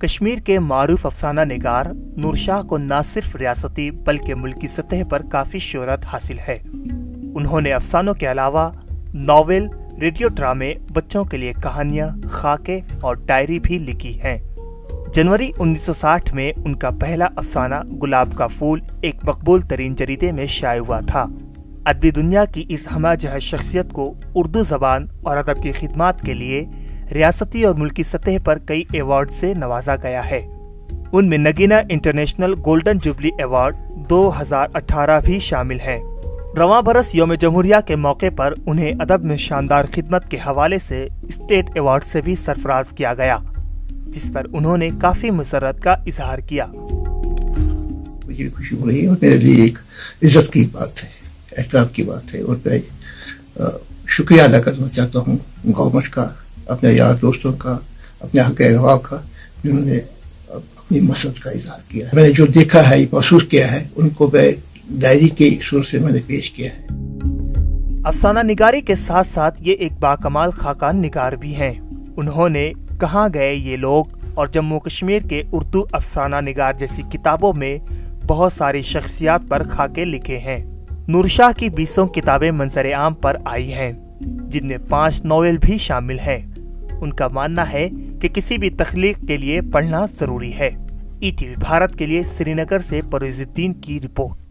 कश्मीर के मारूफ अफसाना निगार नूर शाह को न सिर्फ रियासती बल्कि मुल्की सतह पर काफी शोहरत हासिल है। उन्होंने अफसानों के अलावा नॉवेल, रेडियो ड्रामे, बच्चों के लिए कहानियां, खाके और डायरी भी लिखी हैं। जनवरी 1960 में उनका पहला अफसाना गुलाब का फूल एक मकबूल तरीन जरीदे में शाये हुआ था। अदबी दुनिया की इस हमाजह शख्सियत को उर्दू जबान और अदब की खिदमात के लिए रियासती और मुल्की सतह पर कई अवार्ड से नवाजा गया है। उनमें Nagina international golden jubilee award 2018 भी शामिल है। रवां बरस यौम जमहूरिया के मौके पर उन्हें अदब में शानदार खिदमत के हवाले से स्टेट अवार्ड से भी सरफराज किया गया, जिस पर उन्होंने काफी मसरत का इजहार किया। मुझे खुशी हो रही है और मेरे लिए एक इज्जत की बात है, एहतराम की बात है और मैं शुक्रिया अदा करना चाहता हूँ गवर्नमेंट का, अपने यार दोस्तों का, अपने हक़ अहवा का, जिन्होंने अपनी मसरत का इजहार किया है। मैंने जो देखा है, महसूस किया है, उनको मैं डायरी के सुर से मैंने पेश किया है। अफसाना निगारी के साथ साथ ये एक बाकमाल खाकान निगार भी हैं। उन्होंने कहाँ गए ये लोग और जम्मू कश्मीर के उर्दू अफसाना निगार जैसी किताबों में बहुत सारी शख्सियात पर खाके लिखे हैं। नूर शाह की 20 किताबें मंजर आम पर आई हैं, जिनमें 5 नॉवेल भी शामिल हैं। उनका मानना है कि किसी भी तख्लीक के लिए पढ़ना जरूरी है। ईटीवी भारत के लिए श्रीनगर से परवेजुद्दीन की रिपोर्ट।